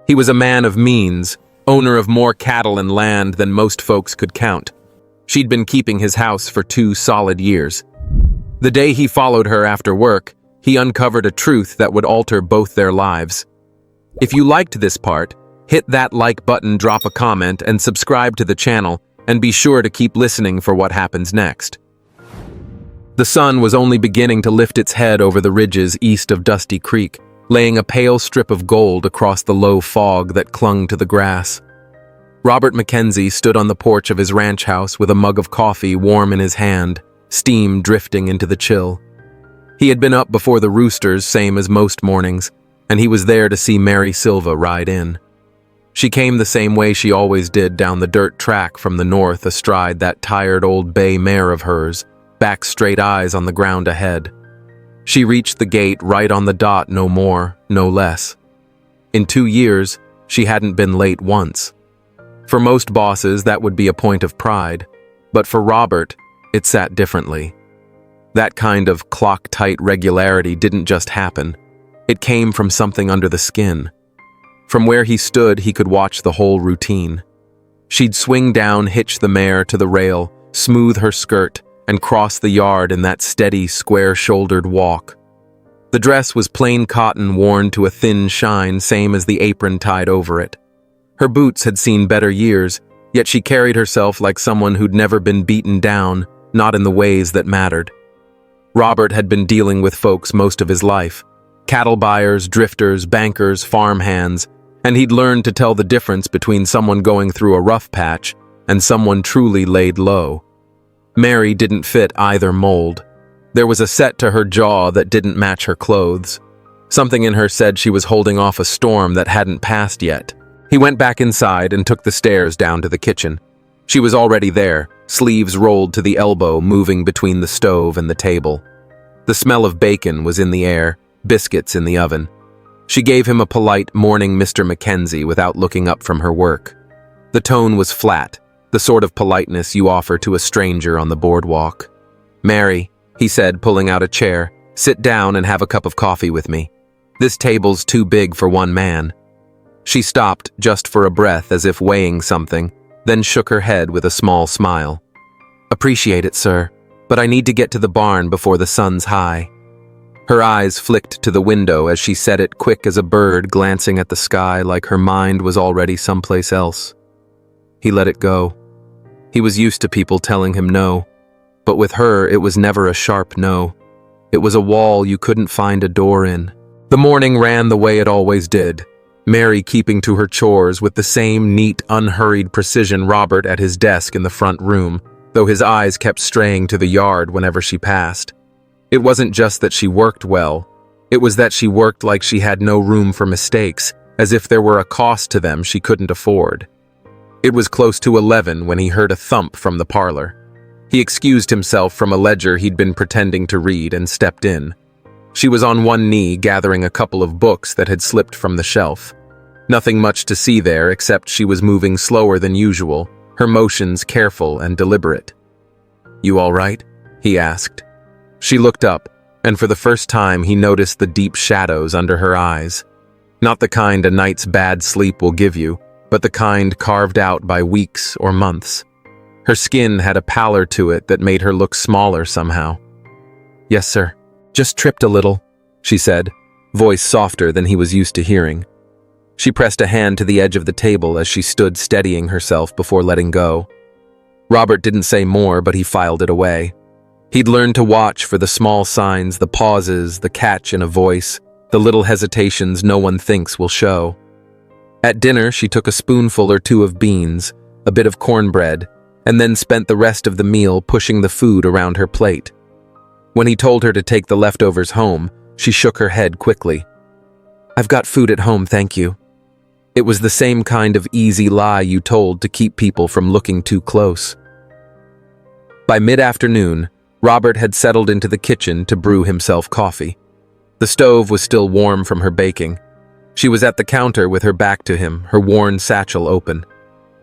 He was a man of means, owner of more cattle and land than most folks could count. She'd been keeping his house for 2 solid years. The day he followed her after work, he uncovered a truth that would alter both their lives. If you liked this part, hit that like button, drop a comment, and subscribe to the channel, and be sure to keep listening for what happens next. The sun was only beginning to lift its head over the ridges east of Dusty Creek, laying a pale strip of gold across the low fog that clung to the grass. Robert Mackenzie stood on the porch of his ranch house with a mug of coffee warm in his hand, steam drifting into the chill. He had been up before the roosters, same as most mornings, and he was there to see Mary Silva ride in. She came the same way she always did, down the dirt track from the north, astride that tired old bay mare of hers, back straight eyes on the ground ahead. She reached the gate right on the dot, no more, no less. In 2 years, she hadn't been late once. For most bosses, that would be a point of pride, but for Robert, it sat differently. That kind of clock-tight regularity didn't just happen. It came from something under the skin. From where he stood, he could watch the whole routine. She'd swing down, hitch the mare to the rail, smooth her skirt, and cross the yard in that steady, square-shouldered walk. The dress was plain cotton worn to a thin shine, same as the apron tied over it. Her boots had seen better years, yet she carried herself like someone who'd never been beaten down, not in the ways that mattered. Robert had been dealing with folks most of his life. Cattle buyers, drifters, bankers, farmhands, and he'd learned to tell the difference between someone going through a rough patch and someone truly laid low. Mary didn't fit either mold. There was a set to her jaw that didn't match her clothes. Something in her said she was holding off a storm that hadn't passed yet. He went back inside and took the stairs down to the kitchen. She was already there, sleeves rolled to the elbow, moving between the stove and the table. The smell of bacon was in the air, biscuits in the oven. She gave him a polite "Morning, Mr. Mackenzie," without looking up from her work. The tone was flat, the sort of politeness you offer to a stranger on the boardwalk. "Mary," he said, pulling out a chair, "sit down and have a cup of coffee with me. This table's too big for one man." She stopped just for a breath, as if weighing something, then shook her head with a small smile. "Appreciate it, sir, but I need to get to the barn before the sun's high." Her eyes flicked to the window as she said it, quick as a bird glancing at the sky, like her mind was already someplace else. He let it go. He was used to people telling him no, but with her it was never a sharp no. It was a wall you couldn't find a door in. The morning ran the way it always did, Mary keeping to her chores with the same neat, unhurried precision, Robert at his desk in the front room, though his eyes kept straying to the yard whenever she passed. It wasn't just that she worked well, it was that she worked like she had no room for mistakes, as if there were a cost to them she couldn't afford. It was close to 11 when he heard a thump from the parlor. He excused himself from a ledger he'd been pretending to read and stepped in. She was on one knee gathering a couple of books that had slipped from the shelf. Nothing much to see there except she was moving slower than usual, her motions careful and deliberate. "You all right?" he asked. She looked up, and for the first time he noticed the deep shadows under her eyes. Not the kind a night's bad sleep will give you, but the kind carved out by weeks or months. Her skin had a pallor to it that made her look smaller somehow. "Yes, sir. Just tripped a little," she said, voice softer than he was used to hearing. She pressed a hand to the edge of the table as she stood steadying herself before letting go. Robert didn't say more, but he filed it away. He'd learned to watch for the small signs, the pauses, the catch in a voice, the little hesitations no one thinks will show. At dinner, she took a spoonful or two of beans, a bit of cornbread, and then spent the rest of the meal pushing the food around her plate. When he told her to take the leftovers home, she shook her head quickly. "I've got food at home, thank you." It was the same kind of easy lie you told to keep people from looking too close. By mid-afternoon, Robert had settled into the kitchen to brew himself coffee. The stove was still warm from her baking. She was at the counter with her back to him, her worn satchel open.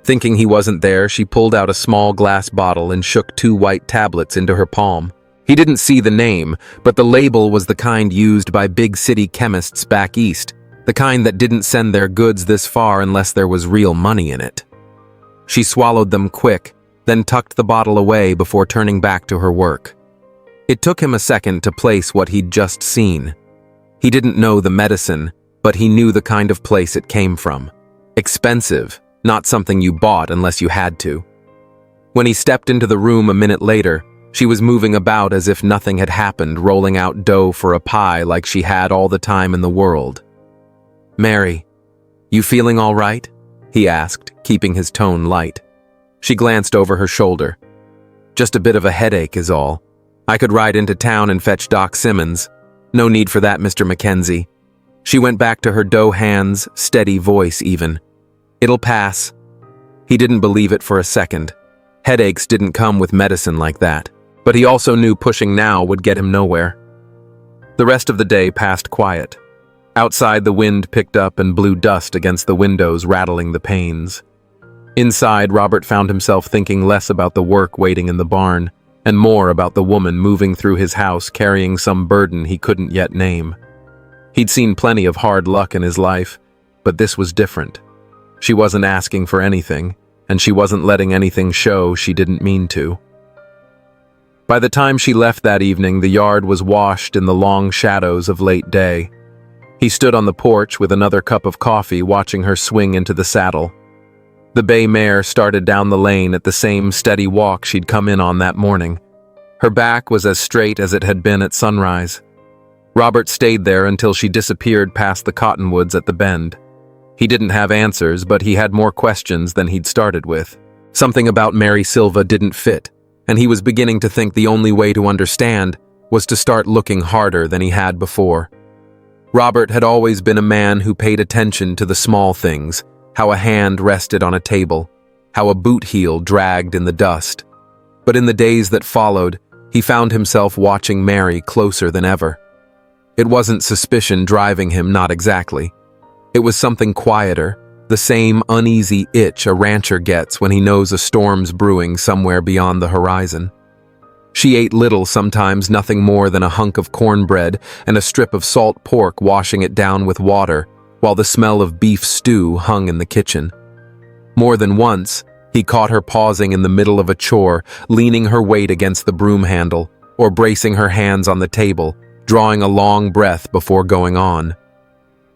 Thinking he wasn't there, she pulled out a small glass bottle and shook 2 white tablets into her palm. He didn't see the name, but the label was the kind used by big city chemists back east. The kind that didn't send their goods this far unless there was real money in it. She swallowed them quick, then tucked the bottle away before turning back to her work. It took him a second to place what he'd just seen. He didn't know the medicine, but he knew the kind of place it came from. Expensive, not something you bought unless you had to. When he stepped into the room a minute later, she was moving about as if nothing had happened, rolling out dough for a pie like she had all the time in the world. "Mary, you feeling all right?" he asked, keeping his tone light. She glanced over her shoulder. "Just a bit of a headache is all. I could ride into town and fetch Doc Simmons. No need for that, Mr. Mackenzie." She went back to her dough hands, steady voice even. "It'll pass." He didn't believe it for a second. Headaches didn't come with medicine like that, but he also knew pushing now would get him nowhere. The rest of the day passed quiet. Outside, the wind picked up and blew dust against the windows, rattling the panes. Inside, Robert found himself thinking less about the work waiting in the barn, and more about the woman moving through his house carrying some burden he couldn't yet name. He'd seen plenty of hard luck in his life, but this was different. She wasn't asking for anything, and she wasn't letting anything show she didn't mean to. By the time she left that evening, the yard was washed in the long shadows of late day. He stood on the porch with another cup of coffee, watching her swing into the saddle. The bay mare started down the lane at the same steady walk she'd come in on that morning. Her back was as straight as it had been at sunrise. Robert stayed there until she disappeared past the cottonwoods at the bend. He didn't have answers, but he had more questions than he'd started with. Something about Mary Silva didn't fit, and he was beginning to think the only way to understand was to start looking harder than he had before. Robert had always been a man who paid attention to the small things, how a hand rested on a table, how a boot heel dragged in the dust. But in the days that followed, he found himself watching Mary closer than ever. It wasn't suspicion driving him, not exactly. It was something quieter, the same uneasy itch a rancher gets when he knows a storm's brewing somewhere beyond the horizon. She ate little, sometimes nothing more than a hunk of cornbread and a strip of salt pork, washing it down with water, while the smell of beef stew hung in the kitchen. More than once, he caught her pausing in the middle of a chore, leaning her weight against the broom handle, or bracing her hands on the table, drawing a long breath before going on.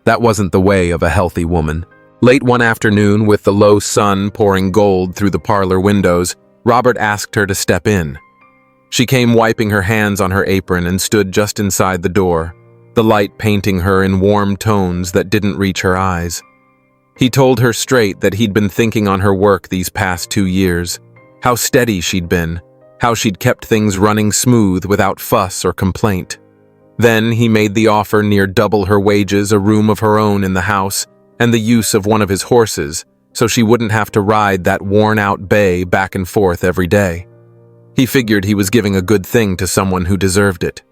That wasn't the way of a healthy woman. Late one afternoon, with the low sun pouring gold through the parlor windows, Robert asked her to step in. She came wiping her hands on her apron and stood just inside the door, the light painting her in warm tones that didn't reach her eyes. He told her straight that he'd been thinking on her work these past 2 years, how steady she'd been, how she'd kept things running smooth without fuss or complaint. Then he made the offer near double her wages, a room of her own in the house, and the use of one of his horses, so she wouldn't have to ride that worn-out bay back and forth every day. He figured he was giving a good thing to someone who deserved it.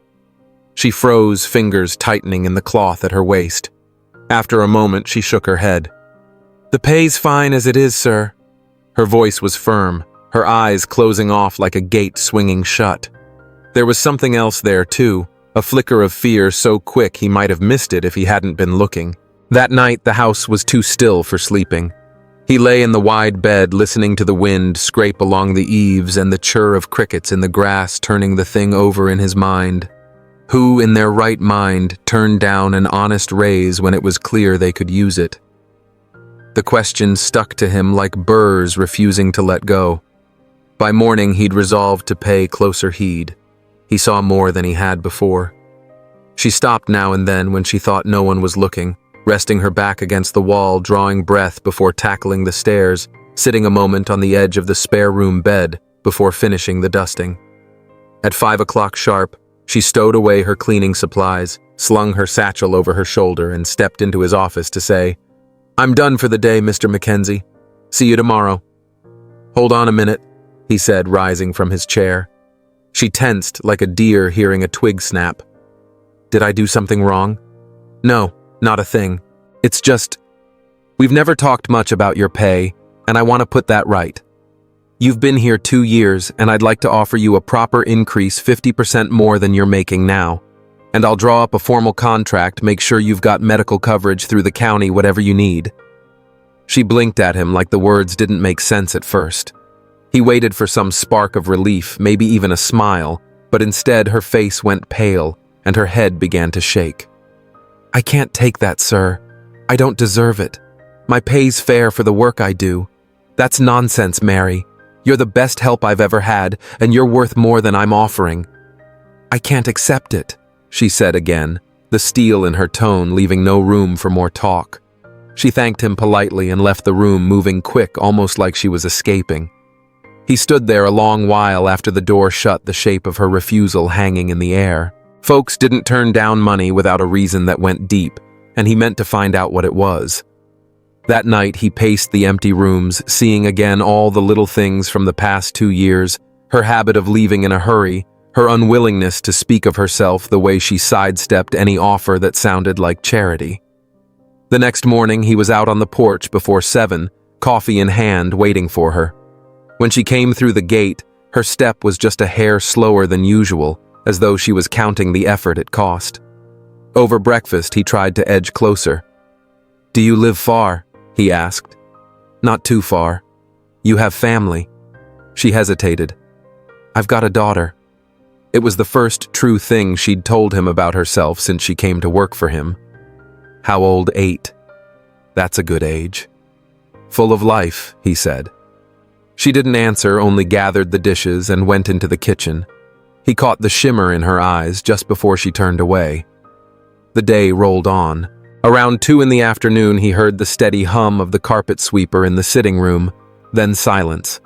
She froze, fingers tightening in the cloth at her waist. After a moment, she shook her head. "The pay's fine as it is, sir." Her voice was firm, her eyes closing off like a gate swinging shut. There was something else there, too, a flicker of fear so quick he might have missed it if he hadn't been looking. That night, the house was too still for sleeping. He lay in the wide bed, listening to the wind scrape along the eaves and the chirr of crickets in the grass, turning the thing over in his mind. Who, in their right mind, turned down an honest raise when it was clear they could use it? The question stuck to him like burrs refusing to let go. By morning, he'd resolved to pay closer heed. He saw more than he had before. She stopped now and then when she thought no one was looking, resting her back against the wall, drawing breath before tackling the stairs, sitting a moment on the edge of the spare room bed before finishing the dusting. At 5 o'clock sharp, she stowed away her cleaning supplies, slung her satchel over her shoulder, and stepped into his office to say, "I'm done for the day, Mr. Mackenzie. See you tomorrow." "Hold on a minute," he said, rising from his chair. She tensed like a deer hearing a twig snap. "Did I do something wrong?" "No, not a thing. It's just, we've never talked much about your pay, and I want to put that right. You've been here 2 years, and I'd like to offer you a proper increase, 50% more than you're making now. and I'll draw up a formal contract, make sure you've got medical coverage through the county, whatever you need." She blinked at him like the words didn't make sense at first. He waited for some spark of relief, maybe even a smile, but instead her face went pale and her head began to shake. "I can't take that, sir. I don't deserve it. My pay's fair for the work I do." "That's nonsense, Mary. You're the best help I've ever had, and you're worth more than I'm offering." "I can't accept it," she said again, the steel in her tone leaving no room for more talk. She thanked him politely and left the room, moving quick, almost like she was escaping. He stood there a long while after the door shut, the shape of her refusal hanging in the air. Folks didn't turn down money without a reason that went deep, and he meant to find out what it was. That night, he paced the empty rooms, seeing again all the little things from the past 2 years, her habit of leaving in a hurry, her unwillingness to speak of herself, the way she sidestepped any offer that sounded like charity. The next morning, he was out on the porch before 7, coffee in hand, waiting for her. When she came through the gate, her step was just a hair slower than usual, as though she was counting the effort it cost. Over breakfast, he tried to edge closer. "Do you live far?" he asked. "Not too far. You have family?" She hesitated. "I've got a daughter." It was the first true thing she'd told him about herself since she came to work for him. "How old? 8. That's a good age." "Full of life," he said. She didn't answer, only gathered the dishes and went into the kitchen. He caught the shimmer in her eyes just before she turned away. The day rolled on. Around 2 in the afternoon, he heard the steady hum of the carpet sweeper in the sitting room, then silence.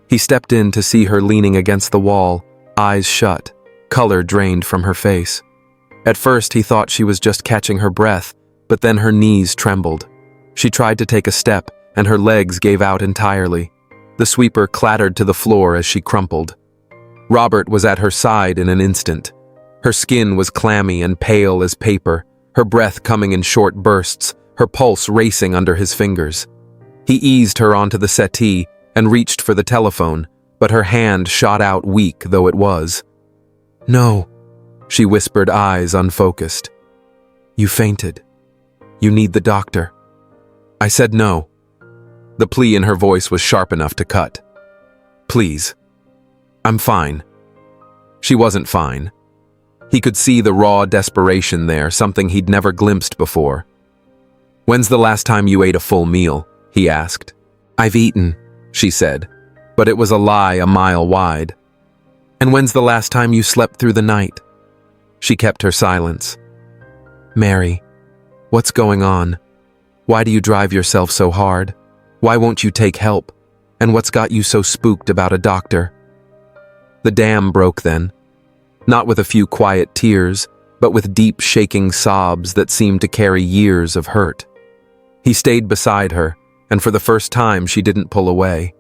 He stepped in to see her leaning against the wall, eyes shut, color drained from her face. At first, he thought she was just catching her breath, but then her knees trembled. She tried to take a step, and her legs gave out entirely. The sweeper clattered to the floor as she crumpled. Robert was at her side in an instant. Her skin was clammy and pale as paper, her breath coming in short bursts, her pulse racing under his fingers. He eased her onto the settee and reached for the telephone, but her hand shot out, weak though it was. "No," she whispered, eyes unfocused. "You fainted. You need the doctor." I said no. The plea in her voice was sharp enough to cut. "Please. I'm fine." She wasn't fine. He could see the raw desperation there, something he'd never glimpsed before. "When's the last time you ate a full meal?" he asked. "I've eaten," she said, but it was a lie a mile wide. "And when's the last time you slept through the night?" She kept her silence. "Mary, what's going on? Why do you drive yourself so hard? Why won't you take help? And what's got you so spooked about a doctor?" The dam broke then. Not with a few quiet tears, but with deep shaking sobs that seemed to carry years of hurt. He stayed beside her, and for the first time she didn't pull away.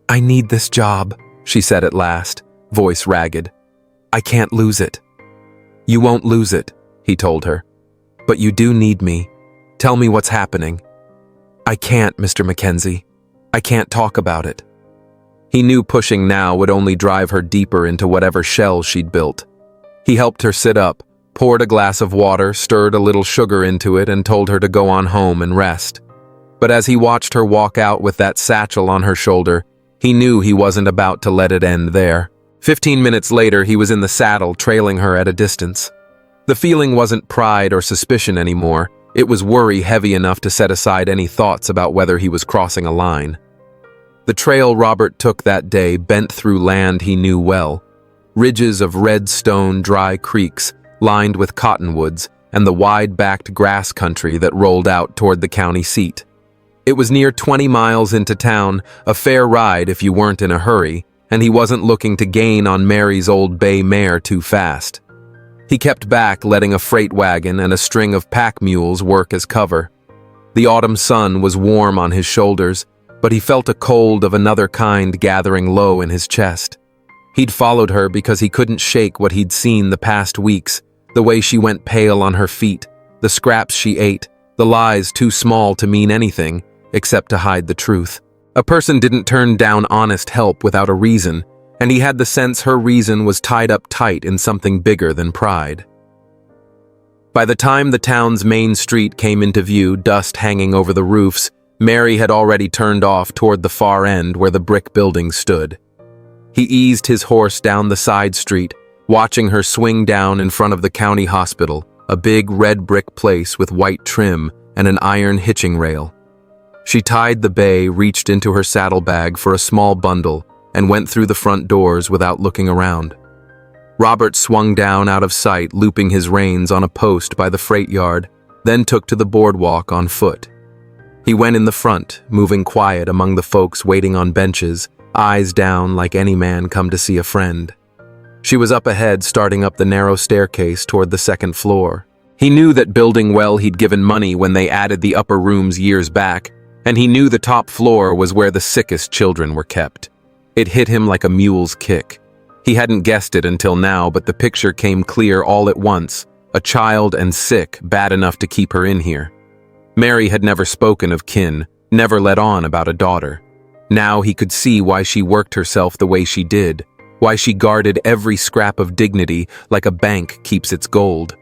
"I need this job," she said at last, voice ragged. "I can't lose it." "You won't lose it," he told her. "But you do need me. Tell me what's happening." "I can't, Mr. Mackenzie. I can't talk about it." He knew pushing now would only drive her deeper into whatever shell she'd built. He helped her sit up, poured a glass of water, stirred a little sugar into it, and told her to go on home and rest. But as he watched her walk out with that satchel on her shoulder, he knew he wasn't about to let it end there. 15 minutes later, he was in the saddle, trailing her at a distance. The feeling wasn't pride or suspicion anymore. It was worry heavy enough to set aside any thoughts about whether he was crossing a line. The trail Robert took that day bent through land he knew well. Ridges of red stone, dry creeks, lined with cottonwoods, and the wide-backed grass country that rolled out toward the county seat. It was near 20 miles into town, a fair ride if you weren't in a hurry, and he wasn't looking to gain on Mary's old bay mare too fast. He kept back, letting a freight wagon and a string of pack mules work as cover. The autumn sun was warm on his shoulders, but he felt a cold of another kind gathering low in his chest. He'd followed her because he couldn't shake what he'd seen the past weeks, the way she went pale on her feet, the scraps she ate, the lies too small to mean anything except to hide the truth. A person didn't turn down honest help without a reason, and he had the sense her reason was tied up tight in something bigger than pride. By the time the town's main street came into view, dust hanging over the roofs, Mary had already turned off toward the far end where the brick building stood. He eased his horse down the side street, watching her swing down in front of the county hospital, a big red brick place with white trim and an iron hitching rail. She tied the bay, reached into her saddlebag for a small bundle, and went through the front doors without looking around. Robert swung down out of sight, looping his reins on a post by the freight yard, then took to the boardwalk on foot. He went in the front, moving quiet among the folks waiting on benches, eyes down like any man come to see a friend. She was up ahead, starting up the narrow staircase toward the second floor. He knew that building well he'd given money when they added the upper rooms years back, and he knew the top floor was where the sickest children were kept. It hit him like a mule's kick. He hadn't guessed it until now, but the picture came clear all at once. A child and sick, bad enough to keep her in here. Mary had never spoken of kin, never let on about a daughter. Now he could see why she worked herself the way she did, why she guarded every scrap of dignity like a bank keeps its gold.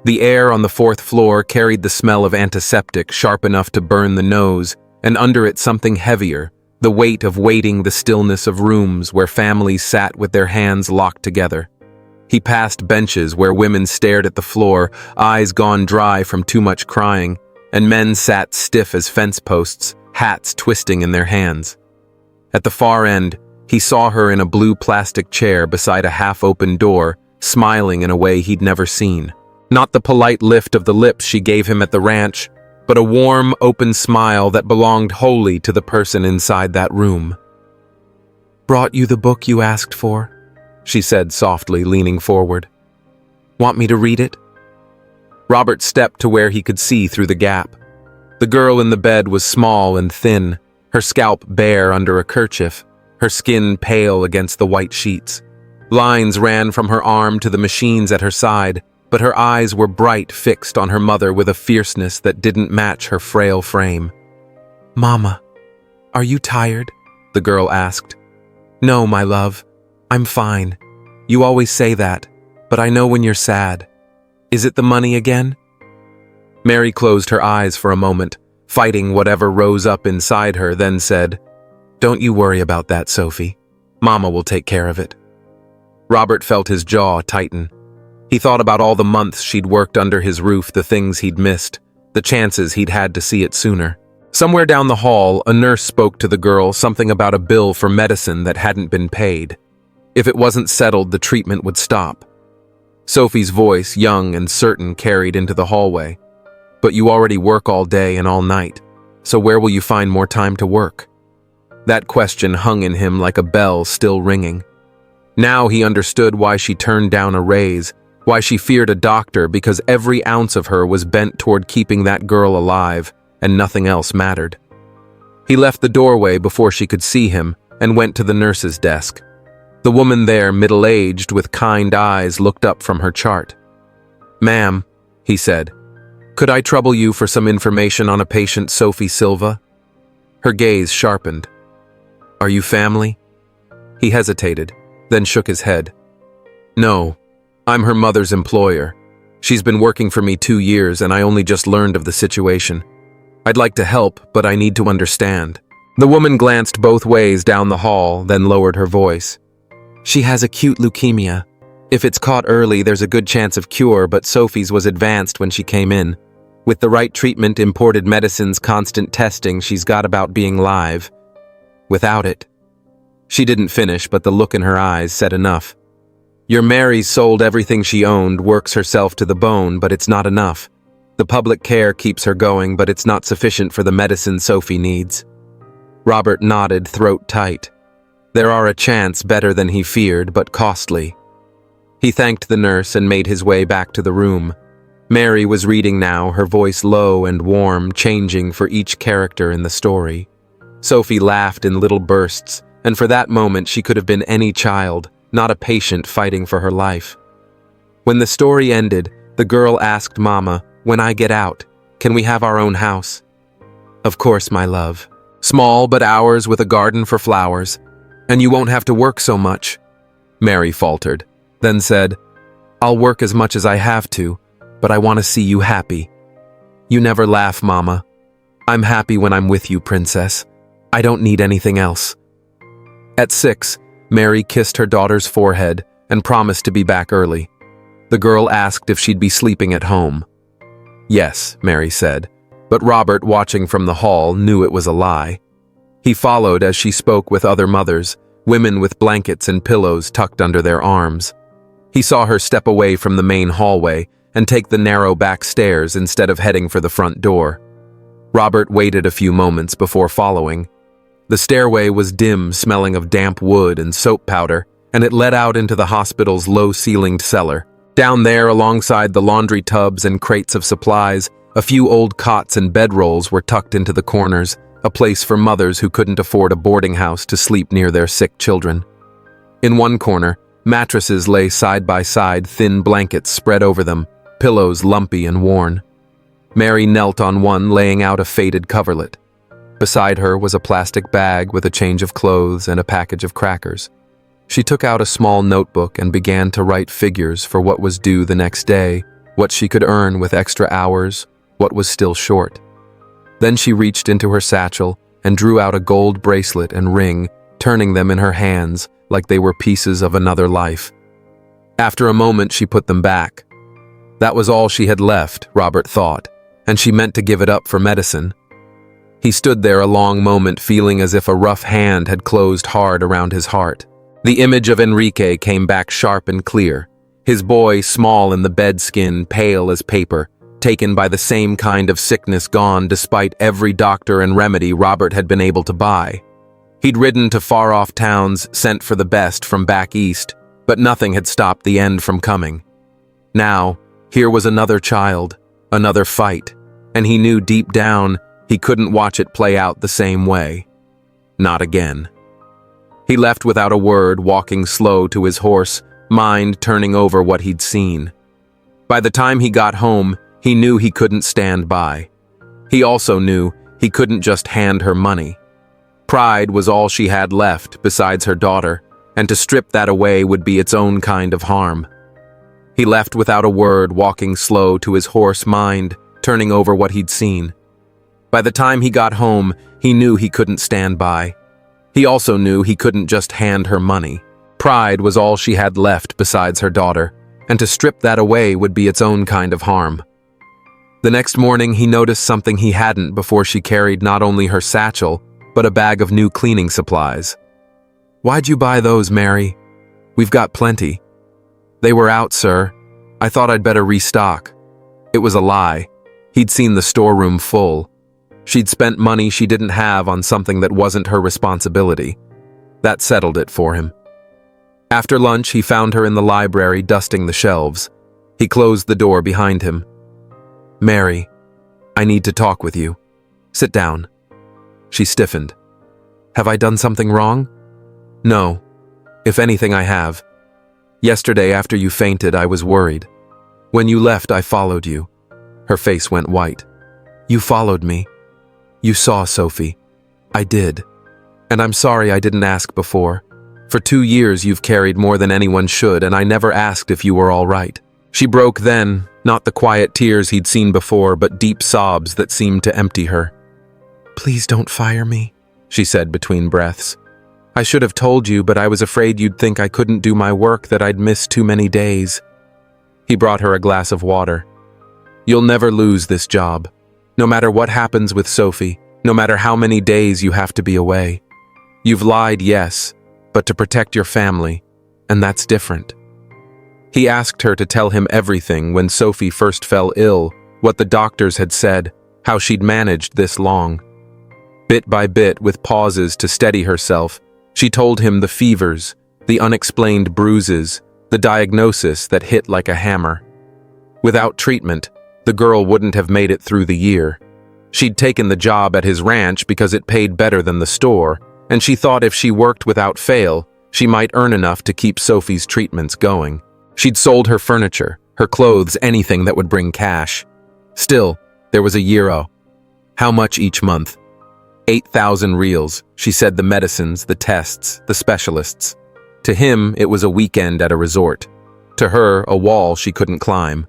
The air on the fourth floor carried the smell of antiseptic sharp enough to burn the nose, and under it something heavier, the weight of waiting, the stillness of rooms where families sat with their hands locked together. He passed benches where women stared at the floor, eyes gone dry from too much crying, and men sat stiff as fence posts, hats twisting in their hands. At the far end, he saw her in a blue plastic chair beside a half-open door, smiling in a way he'd never seen. Not the polite lift of the lips she gave him at the ranch, but a warm, open smile that belonged wholly to the person inside that room. "Brought you the book you asked for?" she said softly, leaning forward. "Want me to read it?" Robert stepped to where he could see through the gap. The girl in the bed was small and thin, her scalp bare under a kerchief, her skin pale against the white sheets. Lines ran from her arm to the machines at her side, but her eyes were bright, fixed on her mother with a fierceness that didn't match her frail frame. "Mama, are you tired?" the girl asked. "No, my love. I'm fine. You always say that, but I know when you're sad. Is it the money again?" Mary closed her eyes for a moment, fighting whatever rose up inside her, then said, "Don't you worry about that, Sophie. Mama will take care of it." Robert felt his jaw tighten. He thought about all the months she'd worked under his roof, the things he'd missed, the chances he'd had to see it sooner. Somewhere down the hall, a nurse spoke to the girl, something about a bill for medicine that hadn't been paid. If it wasn't settled, the treatment would stop. Sophie's voice, young and certain, carried into the hallway. "But you already work all day and all night, so where will you find more time to work?" That question hung in him like a bell still ringing. Now he understood why she turned down a raise, why she feared a doctor, because every ounce of her was bent toward keeping that girl alive, and nothing else mattered. He left the doorway before she could see him and went to the nurse's desk. The woman there, middle-aged, with kind eyes, looked up from her chart. "Ma'am," he said, "could I trouble you for some information on a patient, Sophie Silva?" Her gaze sharpened. "Are you family?" He hesitated, then shook his head. "No, I'm her mother's employer. She's been working for me 2 years, and I only just learned of the situation. I'd like to help, but I need to understand." The woman glanced both ways down the hall, then lowered her voice. "She has acute leukemia. If it's caught early, there's a good chance of cure, but Sophie's was advanced when she came in. With the right treatment, imported medicines, constant testing, she's got about being live. Without it..." She didn't finish, but the look in her eyes said enough. "Your Mary's sold everything she owned, works herself to the bone, but it's not enough. The public care keeps her going, but it's not sufficient for the medicine Sophie needs." Robert nodded, throat tight. There are a chance, better than he feared, but costly. He thanked the nurse and made his way back to the room. Mary was reading now, her voice low and warm, changing for each character in the story. Sophie laughed in little bursts, and for that moment she could have been any child, not a patient fighting for her life. When the story ended, the girl asked Mama, "When I get out, can we have our own house?" "Of course, my love. Small, but ours, with a garden for flowers. And you won't have to work so much." Mary faltered, then said, "I'll work as much as I have to, but I want to see you happy. You never laugh, Mama. I'm happy when I'm with you, Princess. I don't need anything else." At 6, Mary kissed her daughter's forehead and promised to be back early. The girl asked if she'd be sleeping at home. "Yes," Mary said, but Robert, watching from the hall, knew it was a lie. He followed as she spoke with other mothers, women with blankets and pillows tucked under their arms. He saw her step away from the main hallway and take the narrow back stairs instead of heading for the front door. Robert waited a few moments before following. The stairway was dim, smelling of damp wood and soap powder, and it led out into the hospital's low-ceilinged cellar. Down there, alongside the laundry tubs and crates of supplies, a few old cots and bedrolls were tucked into the corners, a place for mothers who couldn't afford a boarding house to sleep near their sick children. In one corner, mattresses lay side by side, thin blankets spread over them, pillows lumpy and worn. Mary knelt on one, laying out a faded coverlet. Beside her was a plastic bag with a change of clothes and a package of crackers. She took out a small notebook and began to write figures for what was due the next day, what she could earn with extra hours, what was still short. Then she reached into her satchel and drew out a gold bracelet and ring, turning them in her hands like they were pieces of another life. After a moment, she put them back. That was all she had left, Robert thought, and she meant to give it up for medicine. He stood there a long moment, feeling as if a rough hand had closed hard around his heart. The image of Enrique came back sharp and clear, his boy small in the bedskin, pale as paper, taken by the same kind of sickness gone despite every doctor and remedy Robert had been able to buy. He'd ridden to far-off towns, sent for the best from back east, but nothing had stopped the end from coming. Now, here was another child, another fight, and he knew deep down he couldn't watch it play out the same way. Not again. He left without a word, walking slow to his horse, mind turning over what he'd seen. By the time he got home, he knew he couldn't stand by. He also knew he couldn't just hand her money. Pride was all she had left besides her daughter, and to strip that away would be its own kind of harm. He left without a word, walking slow to his horse, mind turning over what he'd seen. By the time he got home, he knew he couldn't stand by. He also knew he couldn't just hand her money. Pride was all she had left besides her daughter, and to strip that away would be its own kind of harm. The next morning, he noticed something he hadn't before she carried not only her satchel, but a bag of new cleaning supplies. "Why'd you buy those, Mary? We've got plenty." "They were out, sir. I thought I'd better restock." It was a lie. He'd seen the storeroom full. She'd spent money she didn't have on something that wasn't her responsibility. That settled it for him. After lunch, he found her in the library dusting the shelves. He closed the door behind him. "Mary, I need to talk with you. Sit down." She stiffened. "Have I done something wrong?" "No. If anything, I have. Yesterday, after you fainted, I was worried. When you left, I followed you." Her face went white. "You followed me. You saw Sophie." "I did. And I'm sorry I didn't ask before. For 2 years, you've carried more than anyone should, and I never asked if you were all right." She broke then, not the quiet tears he'd seen before, but deep sobs that seemed to empty her. "Please don't fire me," she said between breaths. "I should have told you, but I was afraid you'd think I couldn't do my work, that I'd missed too many days." He brought her a glass of water. "You'll never lose this job. No matter what happens with Sophie, no matter how many days you have to be away. You've lied, yes, but to protect your family, and that's different." He asked her to tell him everything when Sophie first fell ill, what the doctors had said, how she'd managed this long. Bit by bit, with pauses to steady herself, she told him the fevers, the unexplained bruises, the diagnosis that hit like a hammer. Without treatment, the girl wouldn't have made it through the year. She'd taken the job at his ranch because it paid better than the store, and she thought if she worked without fail, she might earn enough to keep Sophie's treatments going. She'd sold her furniture, her clothes, anything that would bring cash. Still, there was a euro. How much each month? 8,000 reals, she said, the medicines, the tests, the specialists. To him, it was a weekend at a resort. To her, a wall she couldn't climb.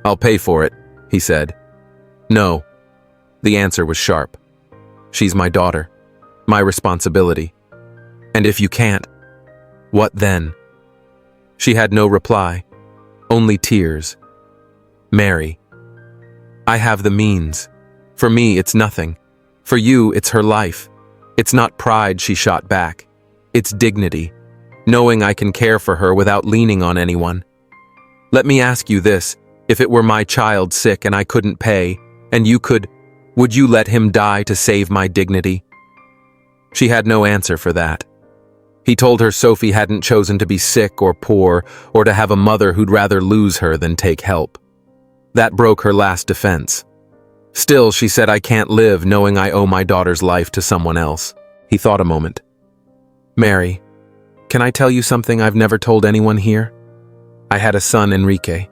I'll pay for it, he said. No. The answer was sharp. She's my daughter. My responsibility. And if you can't, what then? She had no reply. Only tears. Mary. I have the means. For me, it's nothing. For you, it's her life. It's not pride, she shot back. It's dignity. Knowing I can care for her without leaning on anyone. Let me ask you this. If it were my child sick and I couldn't pay, and you could, would you let him die to save my dignity? She had no answer for that. He told her Sophie hadn't chosen to be sick or poor, or to have a mother who'd rather lose her than take help. That broke her last defense. Still, she said, I can't live knowing I owe my daughter's life to someone else. He thought a moment. Mary, can I tell you something I've never told anyone here? I had a son, Enrique.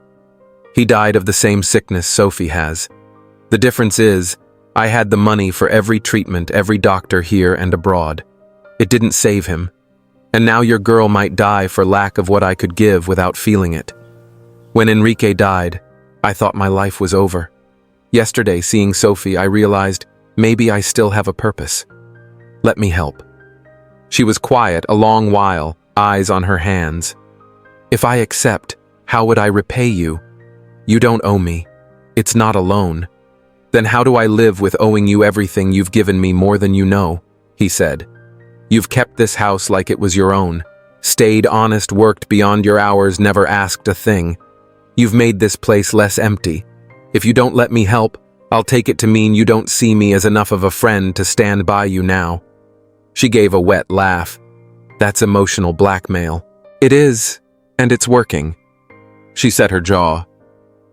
He died of the same sickness Sophie has. The difference is, I had the money for every treatment, every doctor here and abroad. It didn't save him. And now your girl might die for lack of what I could give without feeling it. When Enrique died, I thought my life was over. Yesterday, seeing Sophie, I realized maybe I still have a purpose. Let me help. She was quiet a long while, eyes on her hands. If I accept, how would I repay you? You don't owe me. It's not a loan. Then how do I live with owing you everything you've given me more than you know? He said. You've kept this house like it was your own. Stayed honest, worked beyond your hours, never asked a thing. You've made this place less empty. If you don't let me help, I'll take it to mean you don't see me as enough of a friend to stand by you now. She gave a wet laugh. That's emotional blackmail. It is, and it's working. She set her jaw.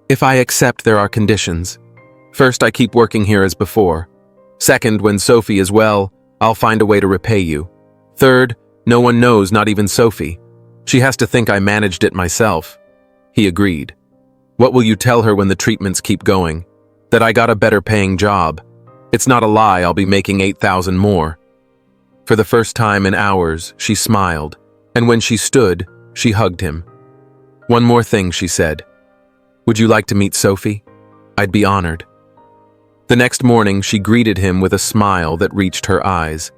If I accept, there are conditions. First, I keep working here as before. Second, when Sophie is well, I'll find a way to repay you. Third, no one knows, not even Sophie. She has to think I managed it myself. He agreed. What will you tell her when the treatments keep going? That I got a better paying job. It's not a lie, I'll be making 8,000 more. For the first time in hours, she smiled, and when she stood, she hugged him. One more thing, she said. Would you like to meet Sophie? I'd be honored. The next morning, she greeted him with a smile that reached her eyes.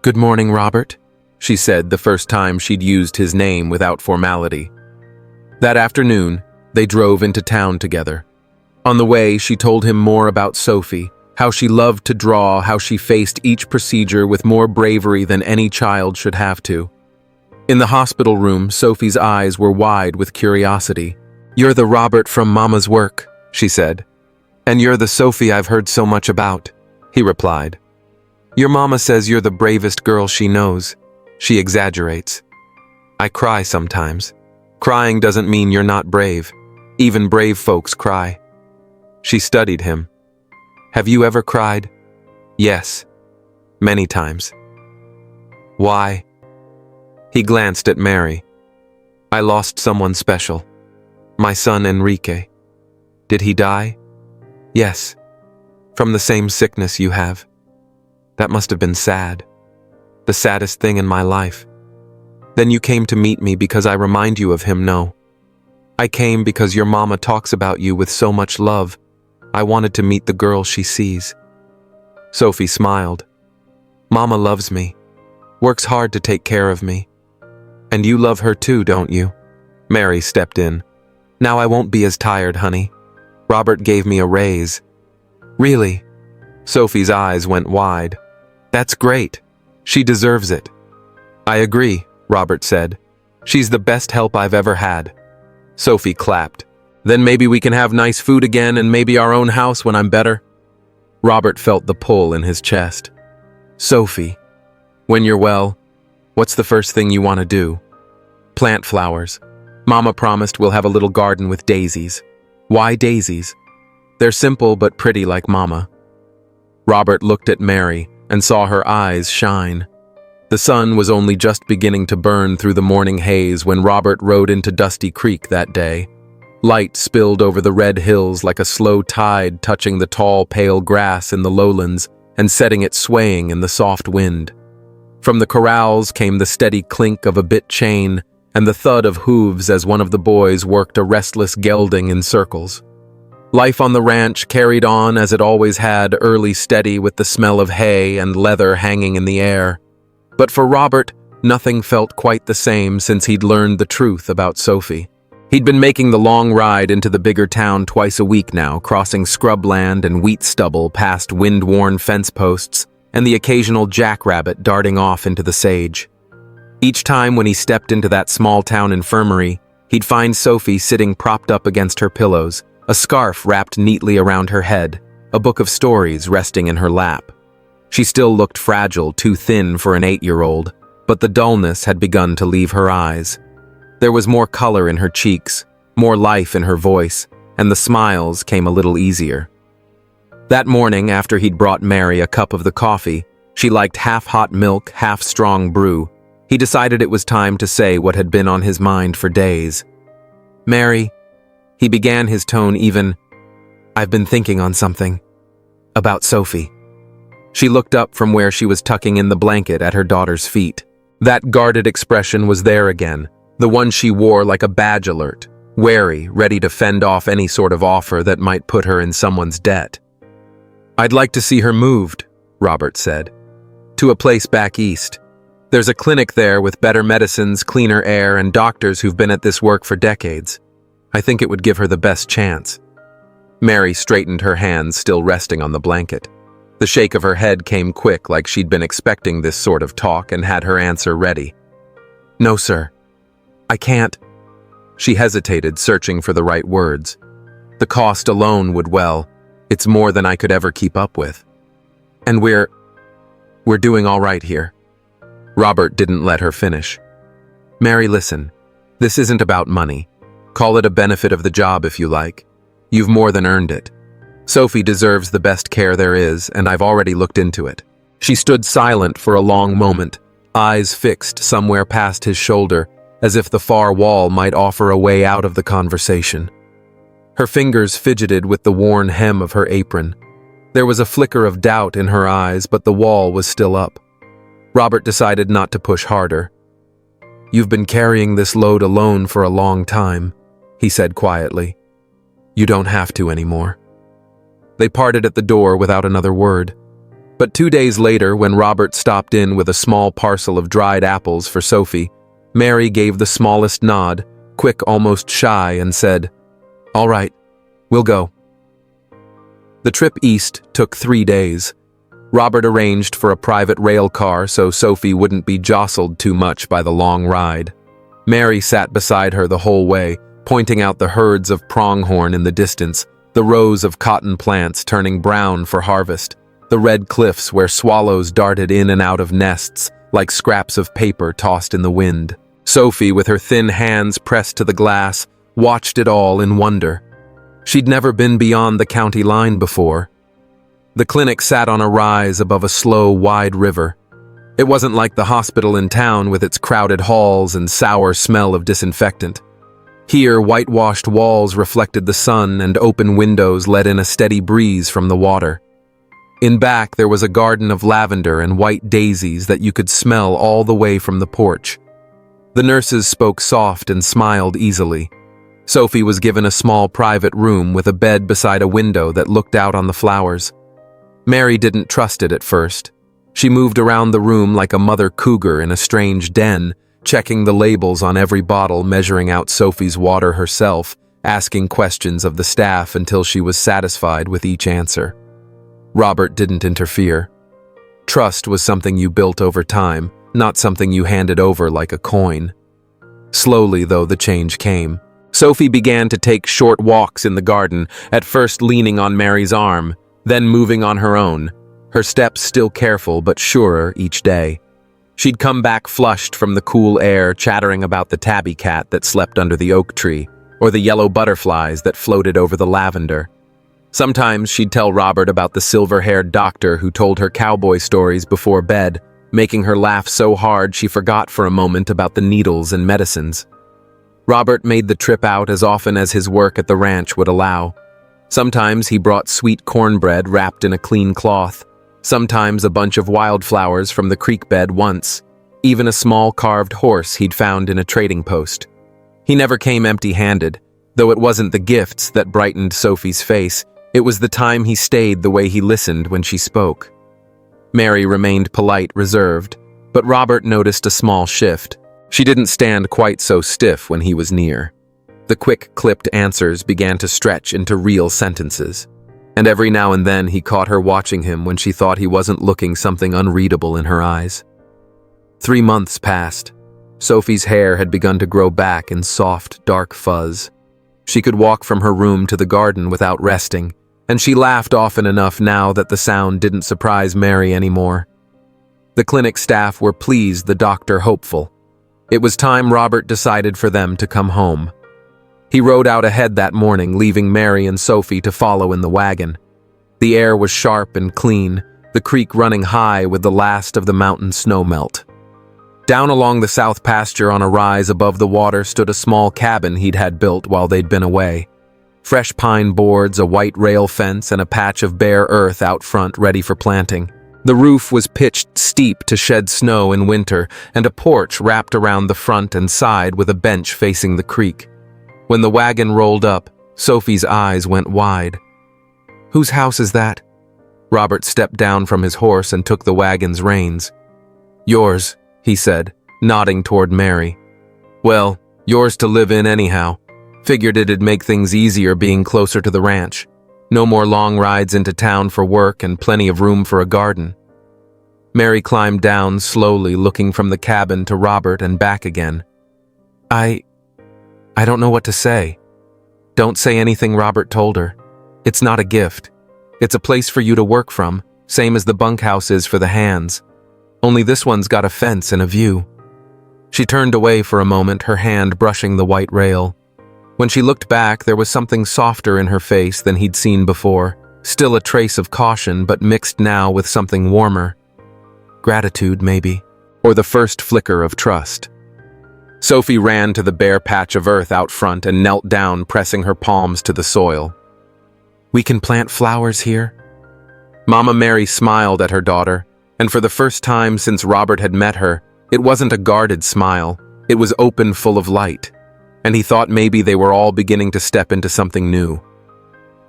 Good morning, Robert, she said the first time she'd used his name without formality. That afternoon, they drove into town together. On the way, she told him more about Sophie, how she loved to draw, how she faced each procedure with more bravery than any child should have to. In the hospital room, Sophie's eyes were wide with curiosity. You're the Robert from Mama's work, she said. And you're the Sophie I've heard so much about, he replied. Your mama says you're the bravest girl she knows. She exaggerates. I cry sometimes. Crying doesn't mean you're not brave. Even brave folks cry. She studied him. Have you ever cried? Yes. Many times. Why? He glanced at Mary. I lost someone special. My son Enrique. Did he die? Yes. From the same sickness you have. That must have been sad. The saddest thing in my life. Then you came to meet me because I remind you of him, no. I came because your mama talks about you with so much love. I wanted to meet the girl she sees. Sophie smiled. Mama loves me. Works hard to take care of me. And you love her too, don't you? Mary stepped in. Now I won't be as tired, honey. Robert gave me a raise. Really? Sophie's eyes went wide. That's great. She deserves it. I agree, Robert said. She's the best help I've ever had. Sophie clapped. Then maybe we can have nice food again and maybe our own house when I'm better. Robert felt the pull in his chest. Sophie, when you're well, what's the first thing you want to do? Plant flowers. Mama promised we'll have a little garden with daisies. Why daisies? They're simple but pretty like Mama. Robert looked at Mary and saw her eyes shine. The sun was only just beginning to burn through the morning haze when Robert rode into Dusty Creek that day. Light spilled over the red hills like a slow tide touching the tall, pale grass in the lowlands and setting it swaying in the soft wind. From the corrals came the steady clink of a bit chain and the thud of hooves as one of the boys worked a restless gelding in circles. Life on the ranch carried on as it always had, early steady with the smell of hay and leather hanging in the air. But for Robert, nothing felt quite the same since he'd learned the truth about Sophie. He'd been making the long ride into the bigger town twice a week now, crossing scrubland and wheat stubble past wind-worn fence posts and the occasional jackrabbit darting off into the sage. Each time when he stepped into that small-town infirmary, he'd find Sophie sitting propped up against her pillows, a scarf wrapped neatly around her head, a book of stories resting in her lap. She still looked fragile, too thin for an 8-year-old, but the dullness had begun to leave her eyes. There was more color in her cheeks, more life in her voice, and the smiles came a little easier. That morning, after he'd brought Mary a cup of the coffee she liked half-hot milk, half-strong brew, he decided it was time to say what had been on his mind for days. "Mary," he began, his tone even, "I've been thinking on something. About Sophie." She looked up from where she was tucking in the blanket at her daughter's feet. That guarded expression was there again, the one she wore like a badge alert, wary, ready to fend off any sort of offer that might put her in someone's debt. "I'd like to see her moved," Robert said, "to a place back east. There's a clinic there with better medicines, cleaner air, and doctors who've been at this work for decades. I think it would give her the best chance." Mary straightened her hands, still resting on the blanket. The shake of her head came quick, like she'd been expecting this sort of talk and had her answer ready. "No, sir. I can't." She hesitated, searching for the right words. "The cost alone would, well, it's more than I could ever keep up with. And we're doing all right here." Robert didn't let her finish. "Mary, listen. This isn't about money. Call it a benefit of the job if you like. You've more than earned it. Sophie deserves the best care there is, and I've already looked into it." She stood silent for a long moment, eyes fixed somewhere past his shoulder, as if the far wall might offer a way out of the conversation. Her fingers fidgeted with the worn hem of her apron. There was a flicker of doubt in her eyes, but the wall was still up. Robert decided not to push harder. "You've been carrying this load alone for a long time," he said quietly. "You don't have to anymore." They parted at the door without another word. But 2 days later, when Robert stopped in with a small parcel of dried apples for Sophie, Mary gave the smallest nod, quick, almost shy, and said, "All right, we'll go." The trip east took 3 days. Robert arranged for a private rail car so Sophie wouldn't be jostled too much by the long ride. Mary sat beside her the whole way, pointing out the herds of pronghorn in the distance, the rows of cotton plants turning brown for harvest, the red cliffs where swallows darted in and out of nests like scraps of paper tossed in the wind. Sophie, with her thin hands pressed to the glass, watched it all in wonder. She'd never been beyond the county line before. The clinic sat on a rise above a slow, wide river. It wasn't like the hospital in town with its crowded halls and sour smell of disinfectant. Here, whitewashed walls reflected the sun and open windows let in a steady breeze from the water. In back, there was a garden of lavender and white daisies that you could smell all the way from the porch. The nurses spoke soft and smiled easily. Sophie was given a small private room with a bed beside a window that looked out on the flowers. Mary didn't trust it at first. She moved around the room like a mother cougar in a strange den, checking the labels on every bottle, measuring out Sophie's water herself, asking questions of the staff until she was satisfied with each answer. Robert didn't interfere. Trust was something you built over time, not something you handed over like a coin. Slowly, though, the change came. Sophie began to take short walks in the garden, at first leaning on Mary's arm, then moving on her own, her steps still careful but surer each day. She'd come back flushed from the cool air, chattering about the tabby cat that slept under the oak tree, or the yellow butterflies that floated over the lavender. Sometimes she'd tell Robert about the silver-haired doctor who told her cowboy stories before bed, making her laugh so hard she forgot for a moment about the needles and medicines. Robert made the trip out as often as his work at the ranch would allow. Sometimes he brought sweet cornbread wrapped in a clean cloth, sometimes a bunch of wildflowers from the creek bed once, even a small carved horse he'd found in a trading post. He never came empty-handed. Though it wasn't the gifts that brightened Sophie's face, it was the time he stayed the way he listened when she spoke. Mary remained polite, reserved, but Robert noticed a small shift. She didn't stand quite so stiff when he was near. The quick, clipped answers began to stretch into real sentences, and every now and then he caught her watching him when she thought he wasn't looking something unreadable in her eyes. 3 months passed. Sophie's hair had begun to grow back in soft, dark fuzz. She could walk from her room to the garden without resting, and she laughed often enough now that the sound didn't surprise Mary anymore. The clinic staff were pleased, the doctor hopeful. It was time Robert decided for them to come home. He rode out ahead that morning, leaving Mary and Sophie to follow in the wagon. The air was sharp and clean, the creek running high with the last of the mountain snow melt. Down along the south pasture on a rise above the water stood a small cabin he'd had built while they'd been away. Fresh pine boards, a white rail fence, and a patch of bare earth out front ready for planting. The roof was pitched steep to shed snow in winter, and a porch wrapped around the front and side with a bench facing the creek. When the wagon rolled up, Sophie's eyes went wide. "Whose house is that?" Robert stepped down from his horse and took the wagon's reins. "Yours," he said, nodding toward Mary. "Well, yours to live in anyhow. Figured it'd make things easier being closer to the ranch. No more long rides into town for work and plenty of room for a garden." Mary climbed down slowly, looking from the cabin to Robert and back again. I don't know what to say." "Don't say anything," Robert told her. "It's not a gift. It's a place for you to work from, same as the bunkhouse is for the hands. Only this one's got a fence and a view." She turned away for a moment, her hand brushing the white rail. When she looked back, there was something softer in her face than he'd seen before, still a trace of caution, but mixed now with something warmer. Gratitude, maybe, or the first flicker of trust. Sophie ran to the bare patch of earth out front and knelt down, pressing her palms to the soil. "We can plant flowers here?" Mama Mary smiled at her daughter, and for the first time since Robert had met her, it wasn't a guarded smile, it was open, full of light, and he thought maybe they were all beginning to step into something new.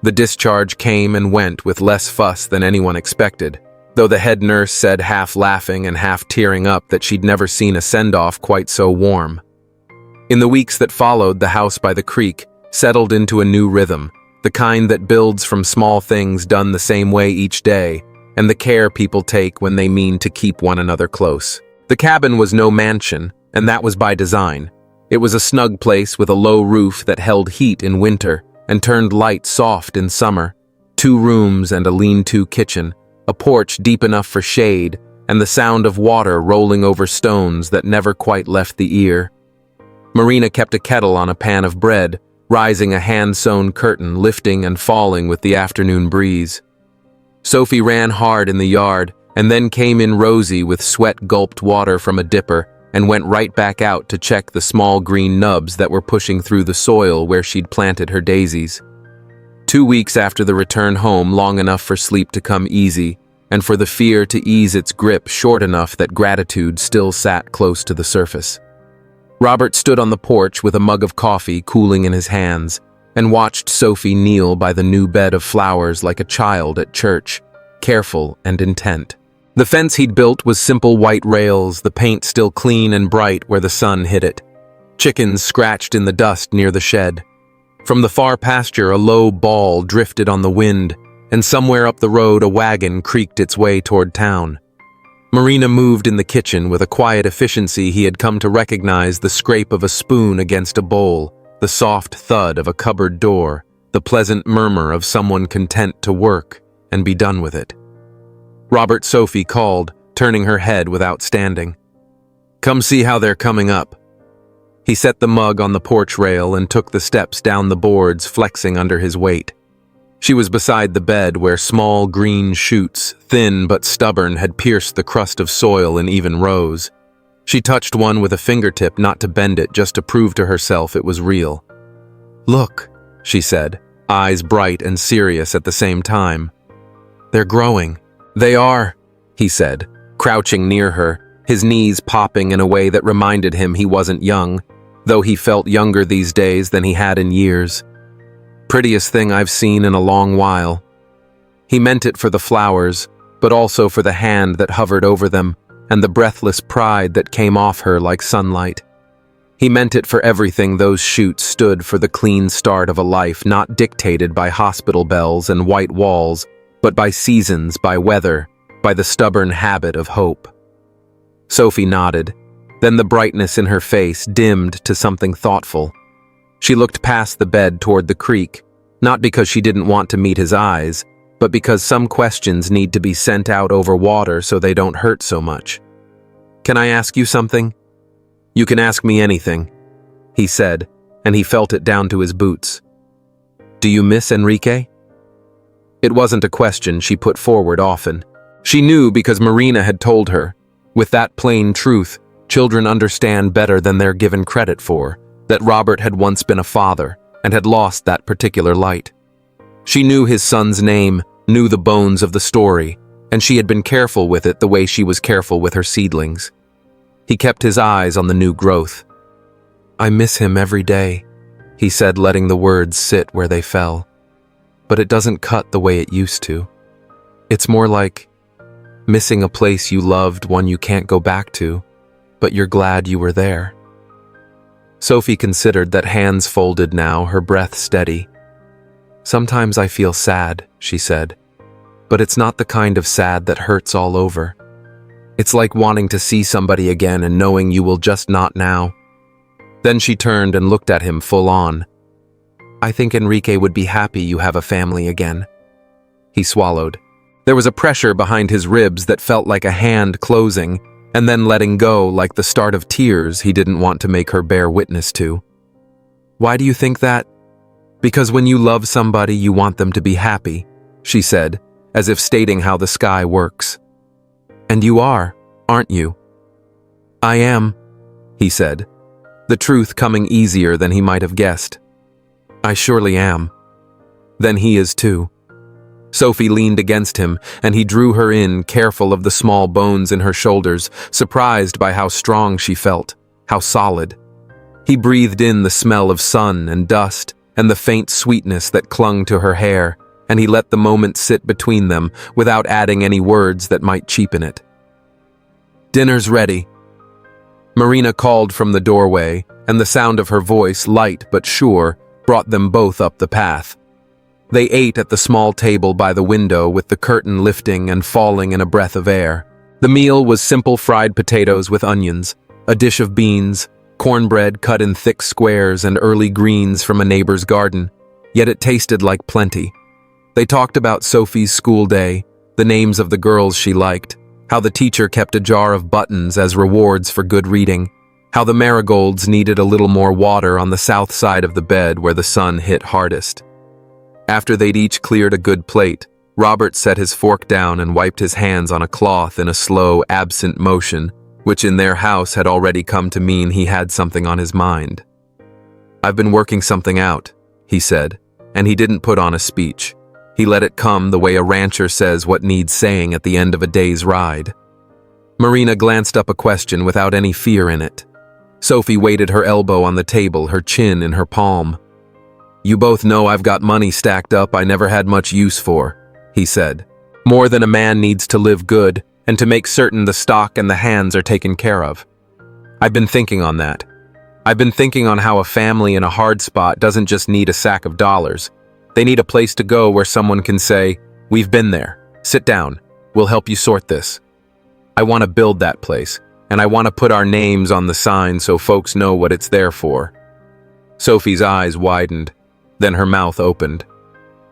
The discharge came and went with less fuss than anyone expected, though the head nurse said, half laughing and half tearing up, that she'd never seen a send-off quite so warm. In the weeks that followed, the house by the creek settled into a new rhythm, the kind that builds from small things done the same way each day, and the care people take when they mean to keep one another close. The cabin was no mansion, and that was by design. It was a snug place with a low roof that held heat in winter and turned light soft in summer. 2 rooms and a lean-to kitchen, a porch deep enough for shade, and the sound of water rolling over stones that never quite left the ear. Marina kept a kettle on a pan of bread, rising a hand-sewn curtain, lifting and falling with the afternoon breeze. Sophie ran hard in the yard, and then came in rosy with sweat-gulped water from a dipper, and went right back out to check the small green nubs that were pushing through the soil where she'd planted her daisies. 2 weeks after the return home, long enough for sleep to come easy, and for the fear to ease its grip short enough that gratitude still sat close to the surface. Robert stood on the porch with a mug of coffee cooling in his hands, and watched Sophie kneel by the new bed of flowers like a child at church, careful and intent. The fence he'd built was simple white rails, the paint still clean and bright where the sun hit it. Chickens scratched in the dust near the shed. From the far pasture, a low bawl drifted on the wind, and somewhere up the road a wagon creaked its way toward town. Marina moved in the kitchen with a quiet efficiency he had come to recognize, the scrape of a spoon against a bowl, the soft thud of a cupboard door, the pleasant murmur of someone content to work and be done with it. Robert Sophie called, turning her head without standing. "Come see how they're coming up." He set the mug on the porch rail and took the steps down the boards, flexing under his weight. She was beside the bed where small green shoots, thin but stubborn, had pierced the crust of soil in even rows. She touched one with a fingertip, not to bend it, just to prove to herself it was real. "Look," she said, eyes bright and serious at the same time. "They're growing." "They are," he said, crouching near her, his knees popping in a way that reminded him he wasn't young. though he felt younger these days than he had in years. Prettiest thing I've seen in a long while. He meant it for the flowers, but also for the hand that hovered over them and the breathless pride that came off her like sunlight. He meant it for everything those shoots stood for, the clean start of a life not dictated by hospital bells and white walls, but by seasons, by weather, by the stubborn habit of hope. Sophie nodded. Then the brightness in her face dimmed to something thoughtful. She looked past the bed toward the creek, not because she didn't want to meet his eyes, but because some questions need to be sent out over water so they don't hurt so much. "Can I ask you something?" "You can ask me anything," he said, and he felt it down to his boots. "Do you miss Enrique?" It wasn't a question she put forward often. She knew because Marina had told her. With that plain truth, children understand better than they're given credit for, that Robert had once been a father and had lost that particular light. She knew his son's name, knew the bones of the story, and she had been careful with it the way she was careful with her seedlings. He kept his eyes on the new growth. "I miss him every day," he said, letting the words sit where they fell. "But it doesn't cut the way it used to. It's more like missing a place you loved, one you can't go back to, but you're glad you were there." Sophie considered that, hands folded now, her breath steady. "Sometimes I feel sad," she said, "but it's not the kind of sad that hurts all over. It's like wanting to see somebody again and knowing you will just not now." Then she turned and looked at him full on. "I think Enrique would be happy you have a family again." He swallowed. There was a pressure behind his ribs that felt like a hand closing and then letting go, like the start of tears he didn't want to make her bear witness to. "Why do you think that?" "Because when you love somebody, you want them to be happy," she said, as if stating how the sky works. "And you are, aren't you?" "I am," he said, the truth coming easier than he might have guessed. "I surely am." "Then he is too." Sophie leaned against him, and he drew her in, careful of the small bones in her shoulders, surprised by how strong she felt, how solid. He breathed in the smell of sun and dust, and the faint sweetness that clung to her hair, and he let the moment sit between them without adding any words that might cheapen it. "Dinner's ready," Marina called from the doorway, and the sound of her voice, light but sure, brought them both up the path. They ate at the small table by the window, with the curtain lifting and falling in a breath of air. The meal was simple fried potatoes with onions, a dish of beans, cornbread cut in thick squares, and early greens from a neighbor's garden, yet it tasted like plenty. They talked about Sophie's school day, the names of the girls she liked, how the teacher kept a jar of buttons as rewards for good reading, how the marigolds needed a little more water on the south side of the bed where the sun hit hardest. After they'd each cleared a good plate, Robert set his fork down and wiped his hands on a cloth in a slow, absent motion, which in their house had already come to mean he had something on his mind. "I've been working something out," he said, and he didn't put on a speech. He let it come the way a rancher says what needs saying at the end of a day's ride. Marina glanced up a question without any fear in it. Sophie weighted her elbow on the table, her chin in her palm. "You both know I've got money stacked up I never had much use for," he said. "More than a man needs to live good and to make certain the stock and the hands are taken care of. I've been thinking on that. I've been thinking on how a family in a hard spot doesn't just need a sack of dollars. They need a place to go where someone can say, 'We've been there. Sit down. We'll help you sort this.' I want to build that place, and I want to put our names on the sign so folks know what it's there for." Sophie's eyes widened. Then her mouth opened.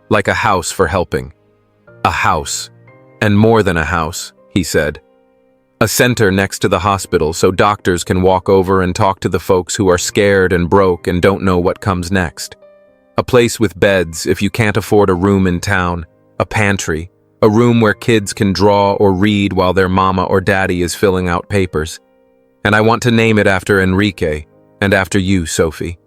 "Like a house for helping." "A house. And more than a house," he said. "A center next to the hospital so doctors can walk over and talk to the folks who are scared and broke and don't know what comes next. A place with beds if you can't afford a room in town, a pantry, a room where kids can draw or read while their mama or daddy is filling out papers. And I want to name it after Enrique and after you, Sophie.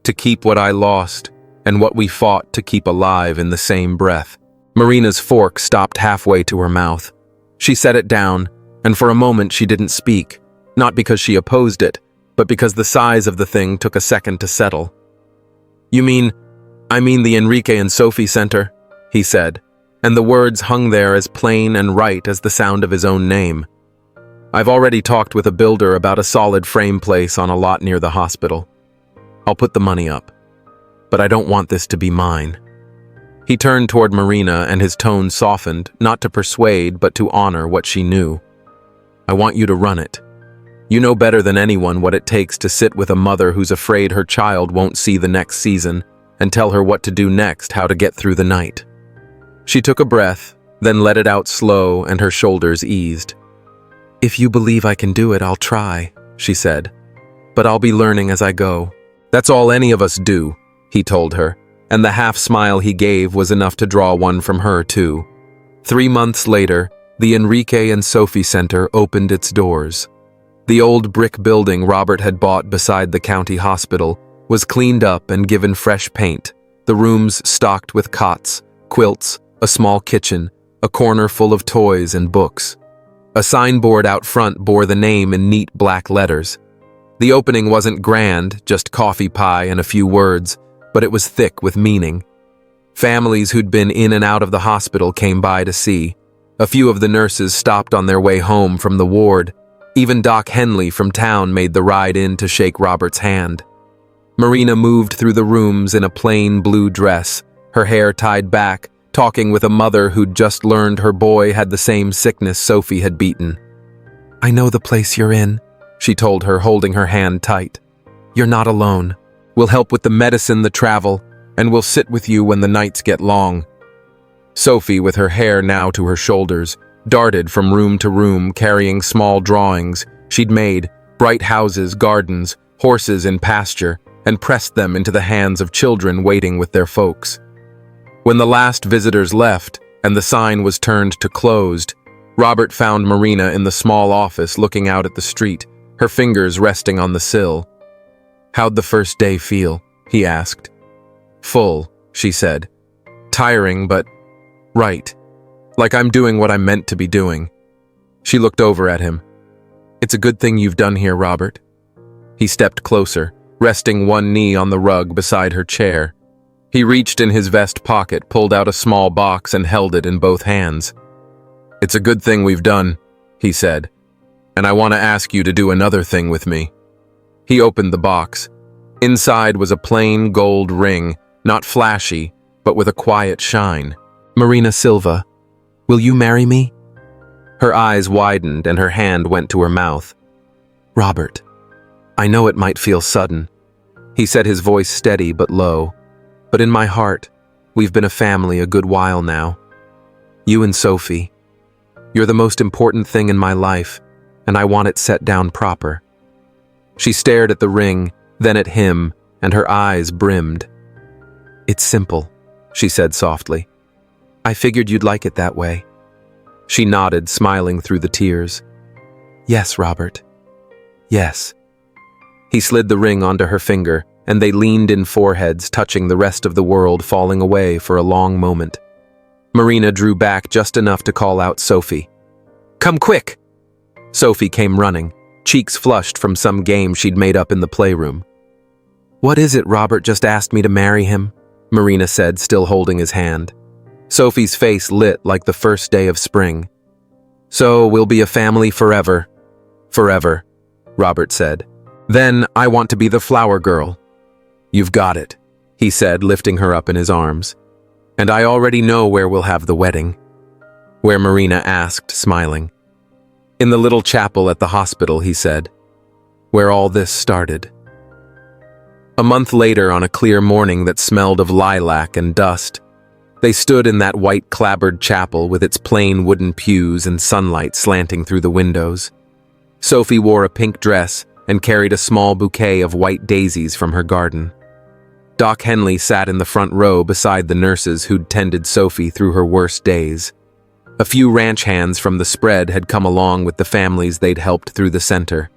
To keep what I lost and what we fought to keep alive in the same breath." Marina's fork stopped halfway to her mouth. She set it down, and for a moment she didn't speak, not because she opposed it, but because the size of the thing took a second to settle. I mean the Enrique and Sophie Center, he said, and the words hung there as plain and right as the sound of his own name. I've already talked with a builder about a solid frame place on a lot near the hospital. I'll put the money up, but I don't want this to be mine. He turned toward Marina and his tone softened, not to persuade but to honor what she knew. I want you to run it. You know better than anyone what it takes to sit with a mother who's afraid her child won't see the next season and tell her what to do next, how to get through the night. She took a breath, then let it out slow and her shoulders eased. If you believe I can do it, I'll try, she said. But I'll be learning as I go. That's all any of us do, he told her, and the half smile he gave was enough to draw one from her too. 3 months later, the Enrique and Sophie Center opened its doors. The old brick building Robert had bought beside the county hospital was cleaned up and given fresh paint, the rooms stocked with cots, quilts, a small kitchen, a corner full of toys and books. A signboard out front bore the name in neat black letters. The opening wasn't grand, just coffee pie and a few words, but it was thick with meaning. Families who'd been in and out of the hospital came by to see. A few of the nurses stopped on their way home from the ward. Even Doc Henley from town made the ride in to shake Robert's hand. Marina moved through the rooms in a plain blue dress, her hair tied back, talking with a mother who'd just learned her boy had the same sickness Sophie had beaten. I know the place you're in, she told her, holding her hand tight. You're not alone. We'll help with the medicine, the travel, and we'll sit with you when the nights get long. Sophie, with her hair now to her shoulders, darted from room to room carrying small drawings she'd made, bright houses, gardens, horses in pasture, and pressed them into the hands of children waiting with their folks. When the last visitors left and the sign was turned to closed, Robert found Marina in the small office looking out at the street, her fingers resting on the sill. How'd the first day feel? He asked. Full, she said. Tiring, but right. Like I'm doing what I'm meant to be doing. She looked over at him. It's a good thing you've done here, Robert. He stepped closer, resting one knee on the rug beside her chair. He reached in his vest pocket, pulled out a small box, and held it in both hands. It's a good thing we've done, he said, and I want to ask you to do another thing with me. He opened the box. Inside was a plain gold ring, not flashy, but with a quiet shine. Marina Silva, will you marry me? Her eyes widened and her hand went to her mouth. Robert, I know it might feel sudden. He said, his voice steady but low. But in my heart, we've been a family a good while now. You and Sophie. You're the most important thing in my life, and I want it set down proper. She stared at the ring, then at him, and her eyes brimmed. It's simple, she said softly. I figured you'd like it that way. She nodded, smiling through the tears. Yes, Robert. Yes. He slid the ring onto her finger, and they leaned in foreheads, touching the rest of the world falling away for a long moment. Marina drew back just enough to call out Sophie. Come quick! Sophie came running, cheeks flushed from some game she'd made up in the playroom. What is it? Robert just asked me to marry him, Marina said, still holding his hand. Sophie's face lit like the first day of spring. So we'll be a family forever. Forever, Robert said. Then I want to be the flower girl. You've got it, he said, lifting her up in his arms. And I already know where we'll have the wedding. Where? Marina asked, smiling. In the little chapel at the hospital, he said. Where all this started. A month later, on a clear morning that smelled of lilac and dust, they stood in that white clapboard chapel with its plain wooden pews and sunlight slanting through the windows. Sophie wore a pink dress and carried a small bouquet of white daisies from her garden. Doc Henley sat in the front row beside the nurses who'd tended Sophie through her worst days. A few ranch hands from the spread had come along with the families they'd helped through the center.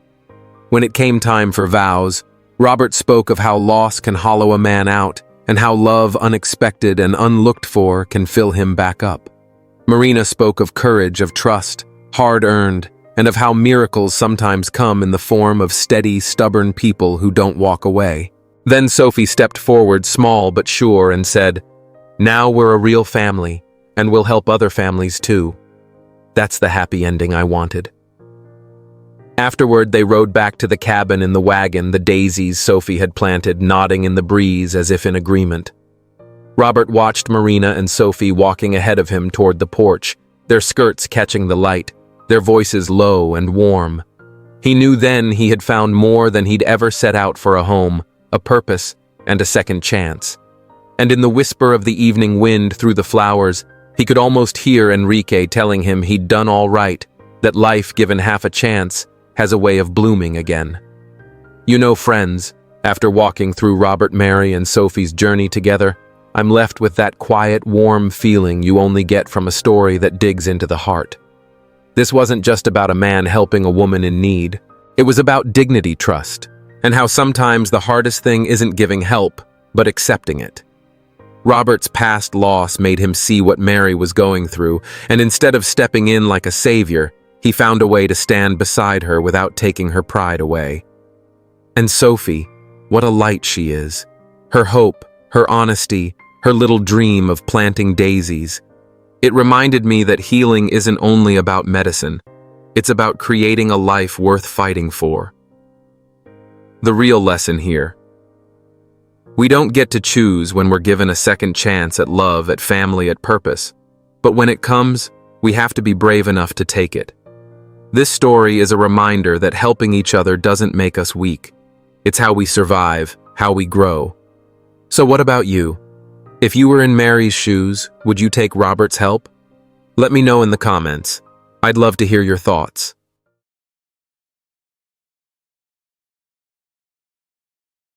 When it came time for vows, Robert spoke of how loss can hollow a man out and how love unexpected and unlooked for can fill him back up. Marina spoke of courage, of trust, hard-earned, and of how miracles sometimes come in the form of steady, stubborn people who don't walk away. Then Sophie stepped forward, small but sure, and said, "Now we're a real family, and we'll help other families too." That's the happy ending I wanted. Afterward, they rode back to the cabin in the wagon, the daisies Sophie had planted nodding in the breeze as if in agreement. Robert watched Marina and Sophie walking ahead of him toward the porch, their skirts catching the light, their voices low and warm. He knew then he had found more than he'd ever set out for: a home, a purpose, and a second chance. And in the whisper of the evening wind through the flowers, he could almost hear Enrique telling him he'd done all right, that life, given half a chance, has a way of blooming again. You know, friends, after walking through Robert, Mary, and Sophie's journey together, I'm left with that quiet, warm feeling you only get from a story that digs into the heart. This wasn't just about a man helping a woman in need. It was about dignity, trust, and how sometimes the hardest thing isn't giving help, but accepting it. Robert's past loss made him see what Mary was going through, and instead of stepping in like a savior, he found a way to stand beside her without taking her pride away. And Sophie, what a light she is. Her hope, her honesty, her little dream of planting daisies. It reminded me that healing isn't only about medicine. It's about creating a life worth fighting for. The real lesson here: we don't get to choose when we're given a second chance at love, at family, at purpose. But when it comes, we have to be brave enough to take it. This story is a reminder that helping each other doesn't make us weak. It's how we survive, how we grow. So what about you? If you were in Mary's shoes, would you take Robert's help? Let me know in the comments. I'd love to hear your thoughts.